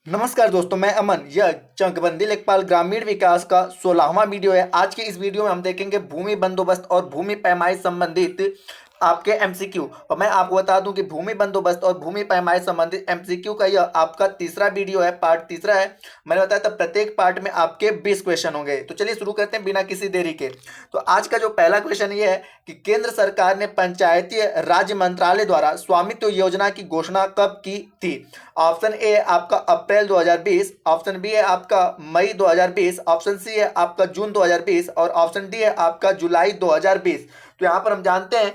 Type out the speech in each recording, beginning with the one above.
नमस्कार दोस्तों, मैं अमन। यह चकबंदी लेखपाल ग्रामीण विकास का 16वां वीडियो है। आज के इस वीडियो में हम देखेंगे भूमि बंदोबस्त और भूमि पैमाइश संबंधित आपके एमसीक्यू। और मैं आपको बता दूं कि भूमि बंदोबस्त और भूमि पैमाइश संबंधित एमसीक्यू का यह आपका तीसरा वीडियो है, पार्ट तीसरा है। मैंने बताया था प्रत्येक पार्ट में आपके 20 क्वेश्चन होंगे। तो चलिए शुरू करते हैं बिना किसी देरी के। तो आज का जो पहला क्वेश्चन ये है कि केंद्र सरकार ने पंचायती राज मंत्रालय द्वारा स्वामित्व योजना की घोषणा कब की थी? ऑप्शन ए है आपका अप्रैल 2020, ऑप्शन बी है आपका मई 2020, ऑप्शन सी है आपका जून 2020 और ऑप्शन डी है आपका जुलाई 2020। तो यहां पर हम जानते हैं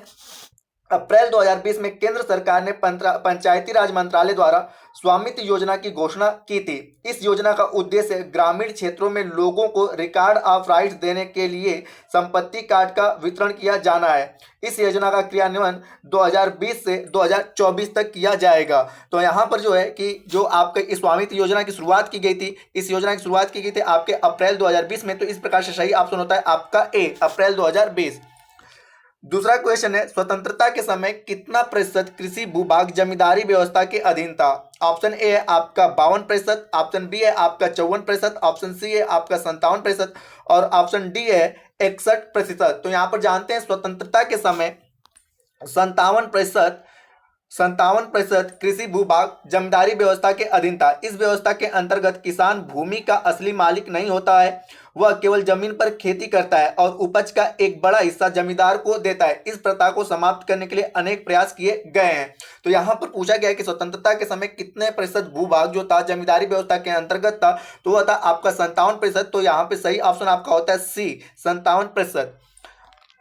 अप्रैल 2020 में केंद्र सरकार ने पंचायती राज मंत्रालय द्वारा स्वामित्व योजना की घोषणा की थी। इस योजना का उद्देश्य ग्रामीण क्षेत्रों में लोगों को रिकॉर्ड ऑफ राइट्स देने के लिए संपत्ति कार्ड का वितरण किया जाना है। इस योजना का क्रियान्वयन 2020 से 2024 तक किया जाएगा। तो यहाँ पर जो है कि जो आपके इस स्वामित्व योजना की शुरुआत की गई थी, इस योजना की शुरुआत की गई थी आपके अप्रैल 2020 में। तो इस प्रकार से सही ऑप्शन होता है आपका ए, अप्रैल 2020। दूसरा क्वेश्चन है, स्वतंत्रता के समय कितना प्रतिशत कृषि भूभाग जमींदारी व्यवस्था के अधीन था? ऑप्शन ए है आपका 52%, ऑप्शन बी है आपका 54%, ऑप्शन सी है आपका 57% और ऑप्शन डी है 61%। तो यहाँ पर जानते हैं स्वतंत्रता के समय 57% 57% कृषि भूभाग जमींदारी व्यवस्था के अधीन था। इस व्यवस्था के अंतर्गत किसान भूमि का असली मालिक नहीं होता है, वह केवल जमीन पर खेती करता है और उपज का एक बड़ा हिस्सा जमींदार को देता है। इस प्रथा को समाप्त करने के लिए अनेक प्रयास किए गए हैं। तो यहाँ पर पूछा गया है कि स्वतंत्रता के समय कितने प्रतिशत भूभाग जो था जमींदारी व्यवस्था के अंतर्गत था, तो वह था आपका 57%। तो यहाँ पे सही ऑप्शन आपका होता है सी, 57%।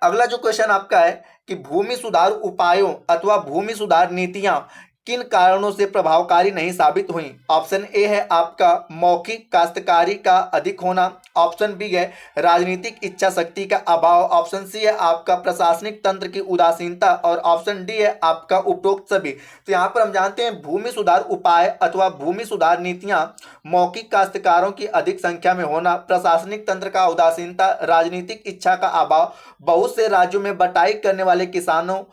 अगला जो क्वेश्चन आपका है कि भूमि सुधार उपायों अथवा भूमि सुधार नीतियां किन कारणों से प्रभावकारी नहीं साबित हुई? ऑप्शन ए है आपका मौखिक काश्तकारी का अधिक होना, ऑप्शन बी है राजनीतिक इच्छा शक्ति का अभाव, ऑप्शन सी है आपका प्रशासनिक तंत्र की उदासीनता और ऑप्शन डी है आपका उपरोक्त सभी। तो यहाँ पर हम जानते हैं भूमि सुधार उपाय अथवा भूमि सुधार नीतियां मौखिक काश्तकारों की अधिक संख्या में होना, प्रशासनिक तंत्र का उदासीनता, राजनीतिक इच्छा का अभाव, बहुत से राज्यों में बटाई करने वाले किसानों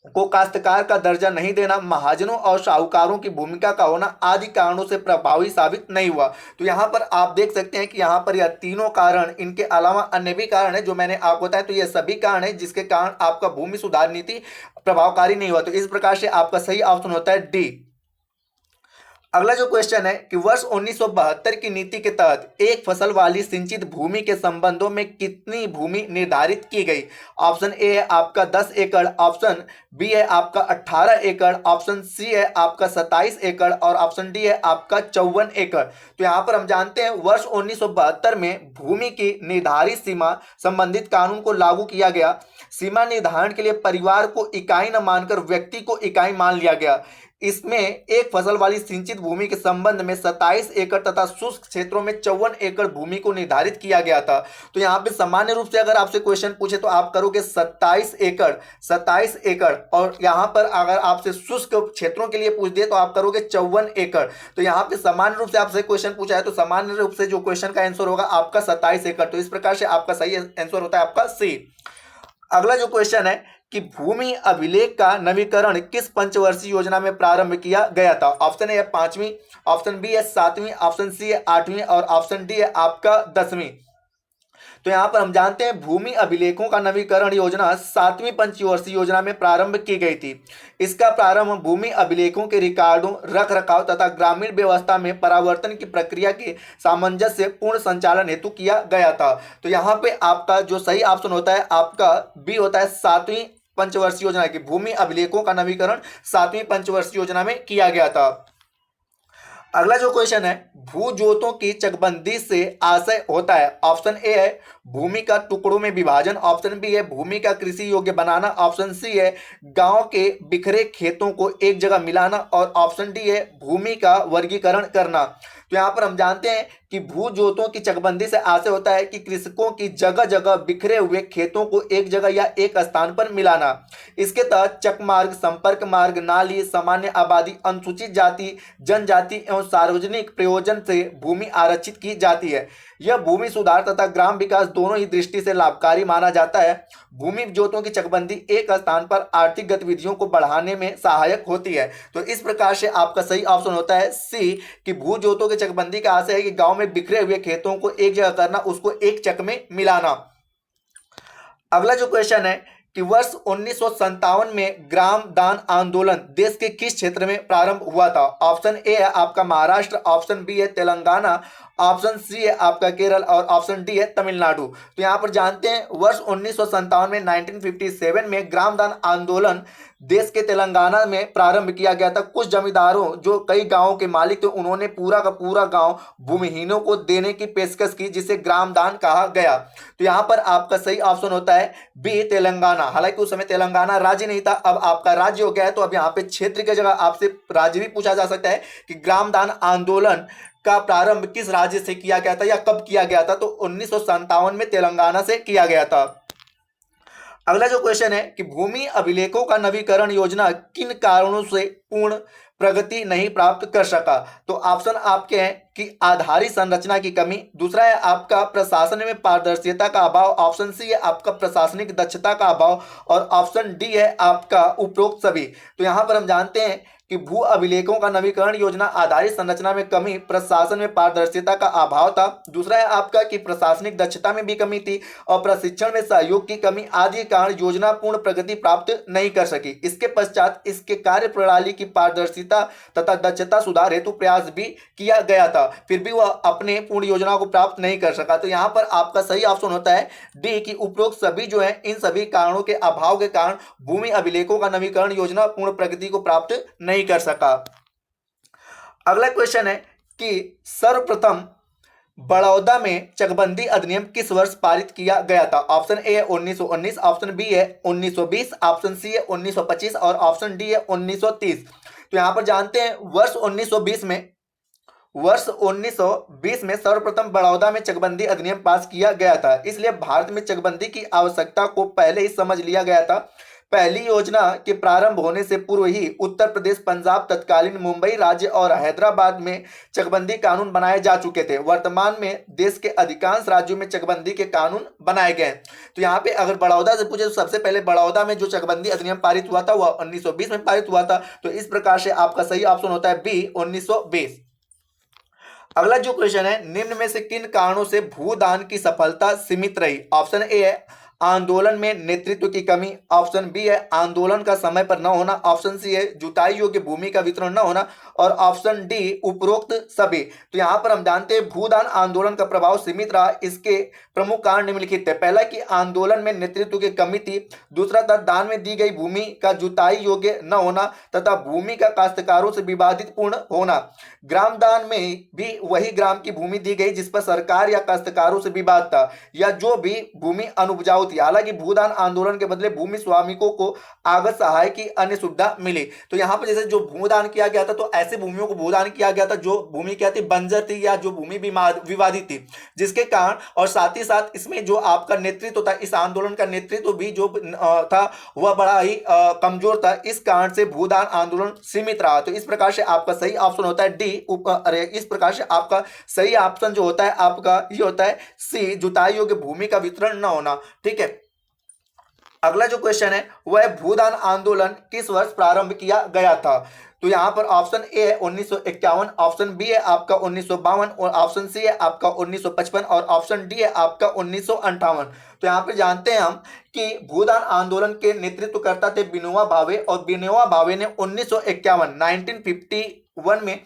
को काश्तकार का दर्जा नहीं देना, महाजनों और साहूकारों की भूमिका का होना आदि कारणों से प्रभावी साबित नहीं हुआ। तो यहाँ पर आप देख सकते हैं कि यहाँ पर यह तीनों कारण, इनके अलावा अन्य भी कारण है जो मैंने आपको बताया। तो ये सभी कारण है जिसके कारण आपका भूमि सुधार नीति प्रभावकारी नहीं हुआ। तो इस प्रकार से आपका सही ऑप्शन होता है डी। अगला जो क्वेश्चन है कि वर्ष 1972 की नीति के तहत एक फसल वाली सिंचित भूमि के संबंधों में कितनी भूमि निर्धारित की गई? ऑप्शन ए है आपका 10 एकड़, ऑप्शन बी है आपका 18 एकड़, ऑप्शन सी है आपका 27 एकड़ और ऑप्शन डी है आपका 54 एकड़। तो यहाँ पर हम जानते हैं वर्ष 1972 में भूमि की निर्धारित सीमा संबंधित कानून को लागू किया गया। सीमा निर्धारण के लिए परिवार को इकाई न मानकर व्यक्ति को इकाई मान लिया गया। इसमें एक फसल वाली सिंचित भूमि के संबंध में 27 एकड़ तथा शुष्क क्षेत्रों में 54 एकड़ भूमि को निर्धारित किया गया था। तो यहाँ पे सामान्य रूप से अगर आपसे क्वेश्चन पूछे तो आप करोगे 27 एकड़ और यहाँ पर अगर आपसे शुष्क क्षेत्रों के लिए पूछ दे तो आप करोगे 54 एकड़। तो यहाँ पे सामान्य रूप से आपसे क्वेश्चन पूछा है तो सामान्य रूप से जो क्वेश्चन का आंसर होगा आपका 27 एकड़। तो इस प्रकार से आपका सही आंसर होता है आपका सी। अगला जो क्वेश्चन है कि भूमि अभिलेख का नवीकरण किस पंचवर्षीय योजना में प्रारंभ किया गया था? ऑप्शन ए है 5वीं, ऑप्शन बी है 7वीं, ऑप्शन सी है 8वीं और ऑप्शन डी है आपका 10वीं। तो यहां पर हम जानते हैं भूमि अभिलेखों का नवीकरण योजना 7वीं पंचवर्षीय योजना में प्रारंभ की गई थी। इसका प्रारंभ भूमि अभिलेखों के रिकॉर्डों, रख रखाव तथा ग्रामीण व्यवस्था में परावर्तन की प्रक्रिया के सामंजस्य पूर्ण संचालन हेतु किया गया था। तो यहाँ पे आपका जो सही ऑप्शन होता है आपका बी होता है 7वीं पंचवर्षीय योजना की भूमि अभिलेखों का नवीकरण 7वीं पंचवर्षीय योजना में किया गया था। अगला जो क्वेश्चन है भू जोतों की चकबंदी से आशय होता है? ऑप्शन ए है भूमि का टुकड़ों में विभाजन, ऑप्शन बी है भूमि का कृषि योग्य बनाना, ऑप्शन सी है गांव के बिखरे खेतों को एक जगह मिलाना और ऑप्शन डी है भूमि का वर्गीकरण करना। तो यहाँ पर हम जानते हैं कि भू जोतों की चकबंदी से आशय होता है कि कृषकों की जगह जगह बिखरे हुए खेतों को एक जगह या एक स्थान पर मिलाना। इसके तहत चकमार्ग, संपर्क मार्ग, नाली, सामान्य आबादी, अनुसूचित जाति, जनजाति एवं सार्वजनिक प्रयोजन से भूमि आरक्षित की जाती है। यह भूमि सुधार तथा ग्राम विकास दोनों ही दृष्टि से लाभकारी माना जाता है। भूमि जोतों की चकबंदी एक स्थान पर आर्थिक गतिविधियों को बढ़ाने में सहायक होती है। तो इस प्रकार से आपका सही ऑप्शन होता है सी कि भू जोतों की चकबंदी का आशय है कि गांव में बिखरे हुए खेतों को एक जगह करना, उसको एक चक में मिलाना। अगला जो क्वेश्चन है कि वर्ष 1957 में ग्राम दान आंदोलन देश के किस क्षेत्र में प्रारंभ हुआ था? ऑप्शन ए है आपका महाराष्ट्र, ऑप्शन बी है तेलंगाना, ऑप्शन सी है आपका केरल और ऑप्शन डी है तमिलनाडु। तो यहाँ पर जानते हैं वर्ष 1957 में 1957 में ग्राम दान आंदोलन देश के तेलंगाना में प्रारंभ किया गया था। कुछ जमींदारों जो कई गांवों के मालिक थे, उन्होंने पूरा का पूरा गांव भूमिहीनों को देने की पेशकश की, जिसे ग्राम दान कहा गया। तो यहाँ पर आपका सही ऑप्शन होता है बी तेलंगाना। हालांकि उस समय तेलंगाना राज्य नहीं था, अब आपका राज्य हो गया है। तो अब यहाँ पे क्षेत्र की जगह आपसे राज्य भी पूछा जा सकता है कि ग्राम दान आंदोलन का प्रारंभ किस राज्य से किया गया था या कब किया गया था? तो 1957 में तेलंगाना से किया गया था। अगला जो क्वेश्चन है कि भूमि अभिलेखों का नवीकरण योजना किन कारणों से पूर्ण प्रगति नहीं प्राप्त कर सका? तो ऑप्शन आपके हैं कि आधारित संरचना की कमी, दूसरा है आपका प्रशासन में पारदर्शिता का अभाव, ऑप्शन सी है आपका प्रशासनिक दक्षता का अभाव और ऑप्शन डी है आपका उपरोक्त सभी। तो यहाँ पर हम जानते हैं कि भू अभिलेखों का नवीकरण योजना आधारित संरचना में कमी, प्रशासन में पारदर्शिता का अभाव था, दूसरा है आपका कि प्रशासनिक दक्षता में भी कमी थी और प्रशिक्षण में सहयोग की कमी आदि कारण योजना पूर्ण प्रगति प्राप्त नहीं कर सकी। इसके पश्चात इसके कार्य प्रणाली की पारदर्शिता तथा दक्षता सुधार हेतु प्रयास भी किया गया था, फिर भी वह अपने पूर्ण योजना को प्राप्त नहीं कर सका। तो यहाँ पर आपका सही ऑप्शन होता है डी कि उपरोक्त सभी जो है, इन सभी कारणों के अभाव के कारण भूमि अभिलेखों का नवीकरण योजना पूर्ण प्रगति को प्राप्त नहीं कर सका। अगला क्वेश्चन है कि सर्वप्रथम बड़ौदा में चकबंदी अधिनियम किस वर्ष पारित किया गया था? ऑप्शन ए है 1919, ऑप्शन बी है 1920, ऑप्शन सी है 1925 और ऑप्शन डी है 1930। तो यहां पर जानते हैं वर्ष 1920 में सर्वप्रथम बड़ौदा में चकबंदी अधिनियम पास किया गया था। इसलिए भारत में चकबंदी की आवश्यकता को पहले ही समझ लिया गया था। पहली योजना के प्रारंभ होने से पूर्व ही उत्तर प्रदेश, पंजाब, तत्कालीन मुंबई राज्य और हैदराबाद में चकबंदी कानून बनाए जा चुके थे। वर्तमान में देश के अधिकांश राज्यों में चकबंदी के कानून बनाए गए। तो यहाँ पे अगर बड़ौदा से पूछे तो सबसे पहले बड़ौदा में जो चकबंदी अधिनियम पारित हुआ था वह 1920 में पारित हुआ था। तो इस प्रकार से आपका सही ऑप्शन होता है बी 1920। अगला जो क्वेश्चन है, निम्न में से किन कारणों से भूदान की सफलता सीमित रही? ऑप्शन ए है आंदोलन में नेतृत्व की कमी, ऑप्शन बी है आंदोलन का समय पर न होना, ऑप्शन सी है जुताई योग्य भूमि का वितरण न होना और ऑप्शन डी उपरोक्त सभी। तो यहाँ पर हम जानते हैं भूदान आंदोलन का प्रभाव सीमित रहा। इसके प्रमुख कारण निम्नलिखित थे। पहला कि आंदोलन में नेतृत्व की कमी थी, दूसरा था दान में दी गई भूमि का जुताई योग्य न होना तथा भूमि का काश्तकारों से विवादित पूर्ण होना। ग्राम दान में भी वही ग्राम की भूमि दी गई जिस पर सरकार या काश्तकारों से विवाद था या जो भी भूमि अनुपजाऊ थी। हालांकि भूदान आंदोलन के बदले भूमि स्वामिकों को आगत सहाय की अन्य सुविधा मिली। तो यहाँ पर जैसे जो भूदान किया गया था तो ऐसे भूमियों को भूदान किया गया था जो भूमि क्या थी, बंजर थी या जो भूमि विवादित थी, जिसके कारण और साथ ही साथ इसमें जो आपका नेतृत्व था, इस आंदोलन का नेतृत्व भी जो था वह बड़ा ही कमजोर था। इस कारण से भूदान आंदोलन सीमित रहा। तो इस प्रकार से आपका सही ऑप्शन होता है डी। इस प्रकार से आपका सही ऑप्शन जो होता है आपका ये होता है सी, जुताई योग्य भूमि का वितरण न होना। ठीक है। अगला जो क्वेश्चन है वह है भूदान आंदोलन किस वर्ष प्रारंभ किया गया था? तो यहां पर ऑप्शन ए है 1951, ऑप्शन बी है आपका 1952 और ऑप्शन सी है आपका 1955 और ऑप्शन डी है आपका 1958। तो यहाँ पे जानते हैं हम कि भूदान आंदोलन के नेतृत्वकर्ता थे विनोबा भावे और विनोबा भावे ने 1951 में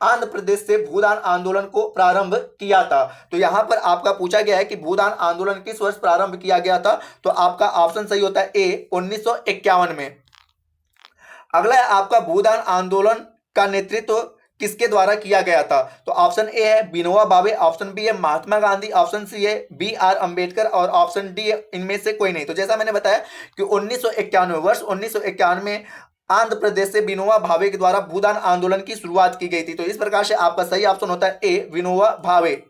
आंध्र प्रदेश से भूदान आंदोलन को प्रारंभ किया था। तो यहां पर आपका पूछा गया है कि भूदान आंदोलन किस वर्ष प्रारंभ किया गया था? तो आपका ऑप्शन सही होता है ए 1951 में। अगला है आपका भूदान आंदोलन का नेतृत्व किसके द्वारा किया गया था? तो ऑप्शन ए है विनोबा भावे, ऑप्शन बी है महात्मा गांधी, ऑप्शन सी है BR अम्बेडकर और ऑप्शन डी है इनमें से कोई नहीं। तो जैसा मैंने बताया कि 1951 में आंध्र प्रदेश से विनोबा भावे के द्वारा भूदान आंदोलन की शुरुआत की गई थी। तो इस प्रकार से आपका सही ऑप्शन होता है ए विनोबा भावे।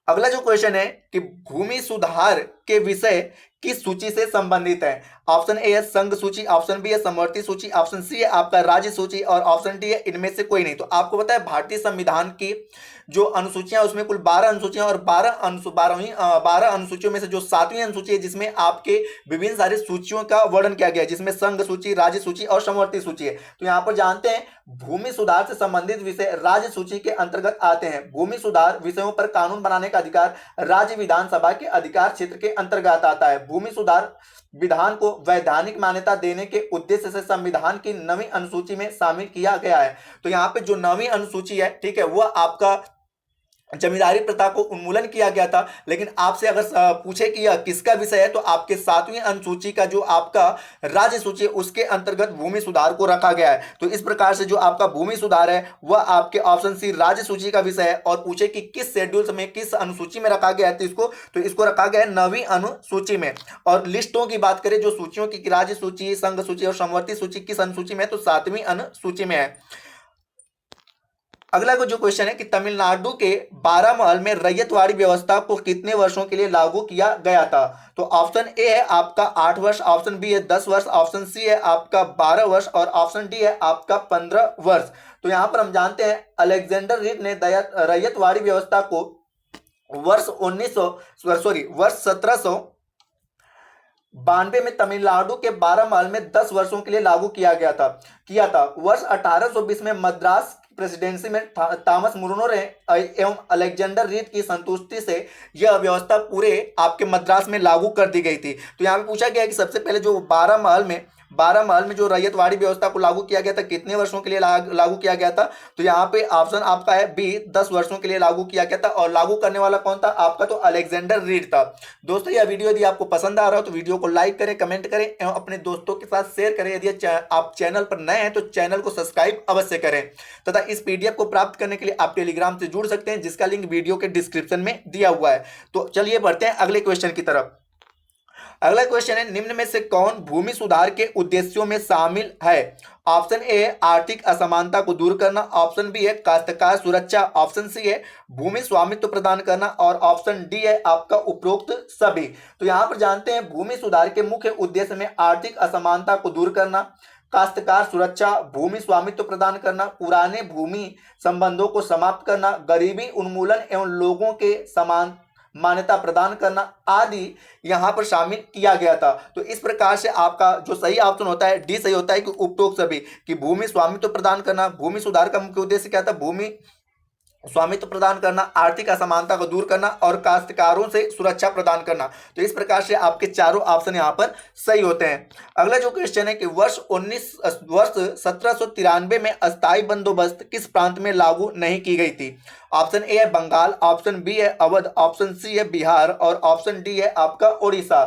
अगला जो क्वेश्चन है कि भूमि सुधार के विषय किस सूची से संबंधित है? ऑप्शन ए है संघ सूची, ऑप्शन बी है समवर्ती सूची, ऑप्शन सी है आपका राज्य सूची और ऑप्शन डी है इनमें से कोई नहीं। तो आपको पता है भारतीय संविधान की जो अनुसूचियां उसमें कुल 12 अनुसूचियां और 12 अनुसूचियों में से जो 7वीं अनुसूची है जिसमें आपके विभिन्न सारी सूचियों का वर्णन किया गया है, जिसमें संघ सूची, राज्य सूची और समवर्ती सूची है। तो यहाँ पर जानते हैं भूमि सुधार से संबंधित विषय राज्य सूची के अंतर्गत आते हैं। भूमि सुधार विषयों पर कानून बनाने का अधिकार राज्य विधानसभा के अधिकार क्षेत्र के अंतर्गत आता है। भूमि सुधार विधान को वैधानिक मान्यता देने के उद्देश्य से संविधान की 9वीं अनुसूची में शामिल किया गया है। तो यहाँ पे जो 9वीं अनुसूची है, ठीक है, वह आपका जमींदारी प्रथा को उन्मूलन किया गया था। लेकिन आपसे अगर पूछे कि यह किसका विषय है, तो आपके 7वीं अनुसूची का जो आपका राज्य सूची है उसके अंतर्गत भूमि सुधार को रखा गया है। तो इस प्रकार से जो आपका भूमि सुधार है वह आपके ऑप्शन सी राज्य सूची का विषय है। और पूछे कि किस शेड्यूल्स में, किस अनुसूची में रखा गया है, तो इसको रखा गया है 9वीं अनुसूची में। और लिस्टों की बात करें जो सूचियों की, राज्य सूची, संघ सूची और समवर्ती सूची किस अनुसूची में, तो 7वीं अनुसूची में है। अगला जो क्वेश्चन है कि तमिलनाडु के बारामहल में रैयतवाड़ी व्यवस्था को कितने वर्षों के लिए लागू किया गया था? तो ऑप्शन ए है आपका 8 वर्ष, ऑप्शन बी है 10 वर्ष, ऑप्शन सी है आपका 12 वर्ष और ऑप्शन डी है आपका 15 वर्ष। तो यहां पर हम जानते हैं अलेक्जेंडर रीड ने रैयतवाड़ी व्यवस्था को वर्ष 1792 में तमिलनाडु के बारामहल में 10 वर्षों के लिए लागू किया था। वर्ष 1820 में मद्रास प्रेसिडेंसी में थॉमस मुरनो एवं अलेक्जेंडर रीड की संतुष्टि से यह व्यवस्था पूरे आपके मद्रास में लागू कर दी गई थी। तो यहाँ पे पूछा गया कि सबसे पहले जो बारामहल में जो रैयतवाड़ी व्यवस्था को लागू किया गया था कितने वर्षों के लिए लागू किया गया था? तो यहाँ पे ऑप्शन आपका है बी, 10 वर्षों के लिए लागू किया गया था। और लागू करने वाला कौन था? आपका तो अलेक्जेंडर रीड था। दोस्तों यह वीडियो यदि आपको पसंद आ रहा हो तो वीडियो को लाइक करें, कमेंट करें एवं अपने दोस्तों के साथ शेयर करें। यदि आप चैनल पर नए हैं तो चैनल को सब्सक्राइब अवश्य करें तथा इस पीडीएफ को प्राप्त करने के लिए आप टेलीग्राम से जुड़ सकते हैं जिसका लिंक वीडियो के डिस्क्रिप्शन में दिया हुआ है। तो चलिए बढ़ते हैं अगले क्वेश्चन की तरफ। अगला क्वेश्चन है निम्न में से कौन भूमि सुधार के उद्देश्यों में शामिल है? ऑप्शन ए आर्थिक असमानता को दूर करना, ऑप्शन बी है काश्तकार सुरक्षा, ऑप्शन सी है भूमि स्वामित्व प्रदान करना और ऑप्शन डी है आपका उपरोक्त सभी। तो यहां पर जानते हैं भूमि सुधार के मुख्य उद्देश्य में आर्थिक असमानता को दूर करना, काश्तकार सुरक्षा, भूमि स्वामित्व प्रदान करना, पुराने भूमि संबंधों को समाप्त करना, गरीबी उन्मूलन एवं लोगों के समान मान्यता प्रदान करना आदि यहां पर शामिल किया गया था। तो इस प्रकार से आपका जो सही ऑप्शन होता है डी सही होता है कि उपरोक्त सभी, कि भूमि स्वामित्व प्रदान करना, भूमि सुधार का मुख्य उद्देश्य क्या था? भूमि स्वामित्व प्रदान करना, आर्थिक असमानता को दूर करना और काश्तकारों से सुरक्षा प्रदान करना। तो इस प्रकार से आपके चारों ऑप्शन यहाँ पर सही होते हैं। अगला जो क्वेश्चन है कि वर्ष 1793 में अस्थायी बंदोबस्त किस प्रांत में लागू नहीं की गई थी? ऑप्शन ए है बंगाल, ऑप्शन बी है अवध, ऑप्शन सी है बिहार और ऑप्शन डी है आपका उड़ीसा।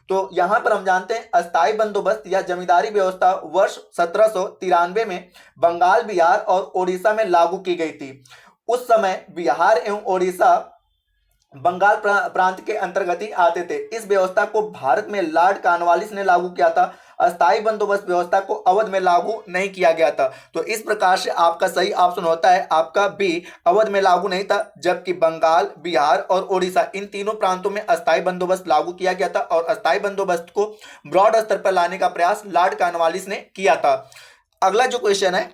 तो यहां पर हम जानते हैं अस्थायी बंदोबस्त या जमींदारी व्यवस्था वर्ष 1793 में बंगाल, बिहार और उड़ीसा में लागू की गई थी। उस समय बिहार एवं उड़ीसा बंगाल प्रांत के अंतर्गत ही आते थे। इस व्यवस्था को भारत में लॉर्ड कॉर्नवालिस ने लागू किया था। अस्थायी बंदोबस्त व्यवस्था को अवध में लागू नहीं किया गया था। तो इस प्रकार से आपका सही ऑप्शन होता है आपका बी, अवध में लागू नहीं था, जबकि बंगाल, बिहार और उड़ीसा इन तीनों प्रांतों में अस्थायी बंदोबस्त लागू किया गया था। और अस्थायी बंदोबस्त को ब्रॉड स्तर पर लाने का प्रयास लॉर्ड कॉर्नवालिस ने किया था। अगला जो क्वेश्चन है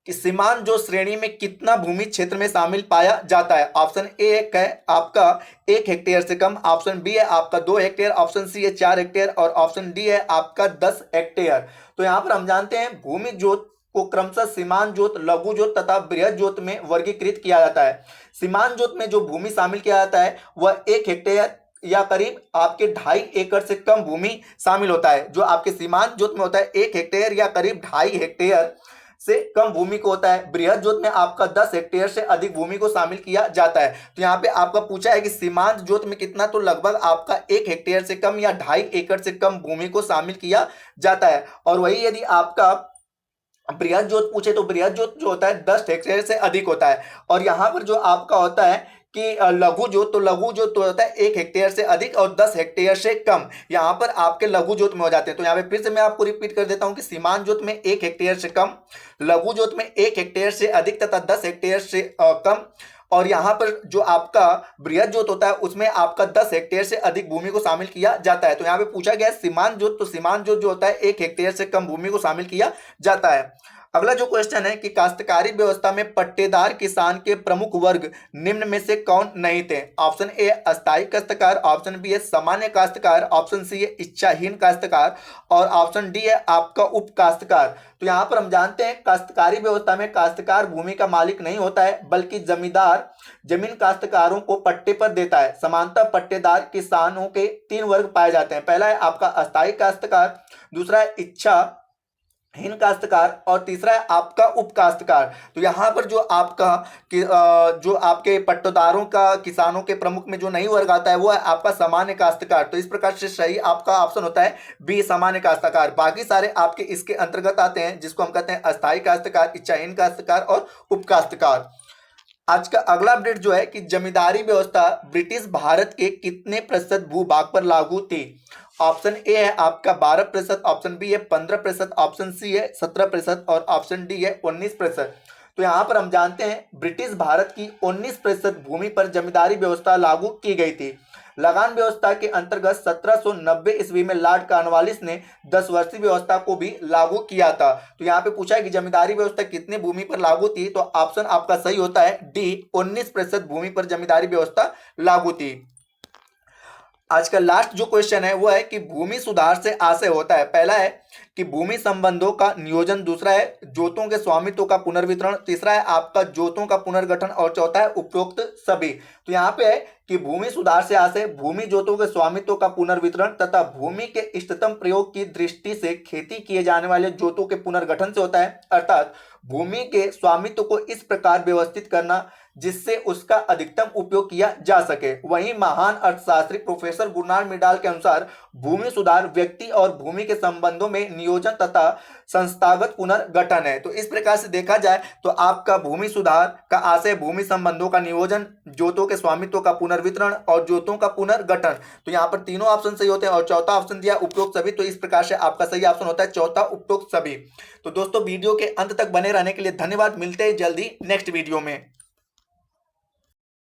कि सीमांत जो श्रेणी में कितना भूमि क्षेत्र में शामिल पाया जाता है? ऑप्शन ए है आपका 1 हेक्टेयर से कम, ऑप्शन बी है आपका 2 हेक्टेयर, ऑप्शन सी है 4 हेक्टेयर और ऑप्शन डी है आपका 10 हेक्टेयर। तो यहाँ पर हम जानते हैं भूमि जोत को क्रमशः सीमांत जोत, लघु जोत तथा बृहद जोत में वर्गीकृत किया जाता है। सीमांत जोत में जो भूमि शामिल किया जाता है वह 1 हेक्टेयर या करीब आपके 2.5 एकड़ से कम भूमि शामिल होता है। जो आपके सीमांत जोत में होता है 1 हेक्टेयर या करीब 2.5 हेक्टेयर से कम भूमि को होता है। बृहद जोत में आपका 10 हेक्टेयर से अधिक भूमि को शामिल किया जाता है। तो यहाँ पे आपका पूछा है कि सीमांत जोत में कितना, तो लगभग आपका 1 हेक्टेयर से कम या 2.5 एकड़ से कम भूमि को शामिल किया जाता है। और वही यदि आपका बृहद जोत पूछे तो बृहद जोत जो होता है 10 हेक्टेयर से अधिक होता है। और यहाँ पर जो आपका होता है कि लघु जोत, तो लघु जोत तो होता है 1 हेक्टेयर से अधिक और 10 हेक्टेयर से कम, यहाँ पर आपके लघु जोत में हो जाते हैं। तो यहाँ पे फिर से मैं आपको रिपीट कर देता हूँ कि सीमांत जोत में 1 हेक्टेयर से कम, लघु जोत में 1 हेक्टेयर से अधिक तथा 10 हेक्टेयर से कम और यहाँ पर जो आपका बृहद जोत होता है उसमें आपका 10 हेक्टेयर से अधिक भूमि को शामिल किया जाता है। तो यहाँ पे पूछा गया है सीमांत जोत, तो सीमांत जोत जो होता है 1 हेक्टेयर से कम भूमि को शामिल किया जाता है। अगला जो क्वेश्चन है कि काश्तकारी व्यवस्था में पट्टेदार किसान के प्रमुख वर्ग निम्न में से कौन नहीं थे? ऑप्शन ए अस्थायी काश्तकार, ऑप्शन बी है सामान्य काश्तकार, ऑप्शन सी है इच्छाहीन काश्तकार और ऑप्शन डी है आपका उप काश्तकार। तो यहाँ पर हम जानते हैं काश्तकारी व्यवस्था में काश्तकार भूमि का मालिक नहीं होता है बल्कि जमींदार जमीन काश्तकारों को पट्टे पर देता है। समानतः पट्टेदार किसानों के 3 वर्ग पाए जाते हैं। पहला है आपका अस्थायी काश्तकार, दूसरा है इच्छा हीन काश्तकार और तीसरा है आपका उप काश्तकार। तो यहाँ पर जो आपका जो आपके पट्टेदारों का किसानों के प्रमुख में जो नहीं वर्ग आता है वो है आपका सामान्य काश्तकार। तो इस प्रकार से सही आपका ऑप्शन होता है बी सामान्य काश्तकार। बाकी सारे आपके इसके अंतर्गत आते हैं जिसको हम कहते हैं अस्थायी काश्तकार, इच्छाहीन काश्तकार और उप काश्तकार। आज का अगला अपडेट जो है कि जमींदारी व्यवस्था ब्रिटिश भारत के कितने प्रतिशत भूभाग पर लागू थी? ऑप्शन ए है आपका 12%, ऑप्शन बी है 15%, ऑप्शन सी है 17% और ऑप्शन डी है 19%। तो यहाँ पर हम जानते हैं ब्रिटिश भारत की 19% भूमि पर जमींदारी व्यवस्था लागू की गई थी। लगान व्यवस्था के अंतर्गत 1790 ईस्वी में लॉर्ड कॉर्नवालिस ने 10 वर्षीय व्यवस्था को भी लागू किया था। तो यहाँ पे पूछा है कि जमींदारी व्यवस्था कितने भूमि पर लागू थी, तो ऑप्शन आपका सही होता है डी 19% भूमि पर जमींदारी व्यवस्था लागू थी। आज का लास्ट जो क्वेश्चन है वो है कि भूमि सुधार से आशय होता है। पहला है कि भूमि संबंधों का नियोजन, दूसरा है जोतों के स्वामित्व का पुनर्वितरण, तीसरा है आपका जोतों का पुनर्गठन और चौथा है उपरोक्त सभी। तो यहाँ पे है कि भूमि सुधार से आशय भूमि जोतों के स्वामित्व का पुनर्वितरण तथा भूमि के इष्टतम प्रयोग की दृष्टि से खेती किए जाने वाले जोतों के पुनर्गठन से होता है। अर्थात भूमि के स्वामित्व को इस प्रकार व्यवस्थित करना जिससे उसका अधिकतम उपयोग किया जा सके। वहीं महान अर्थशास्त्री प्रोफेसर गुरनाल मिडाल के अनुसार भूमि सुधार व्यक्ति और भूमि के संबंधों में नियोजन तथा संस्थागत पुनर्गठन है। तो इस प्रकार से देखा जाए तो आपका भूमि सुधार का आशय भूमि संबंधों का नियोजन, जोतों के स्वामित्व का पुनर्वितरण और जोतों का पुनर्गठन। तो यहाँ पर तीनों ऑप्शन सही होते हैं और चौथा ऑप्शन दिया उपरोक्त सभी। तो इस प्रकार से आपका सही ऑप्शन होता है चौथा उपरोक्त सभी। तो दोस्तों वीडियो के अंत तक बने रहने के लिए धन्यवाद। मिलते हैं जल्दी नेक्स्ट वीडियो में।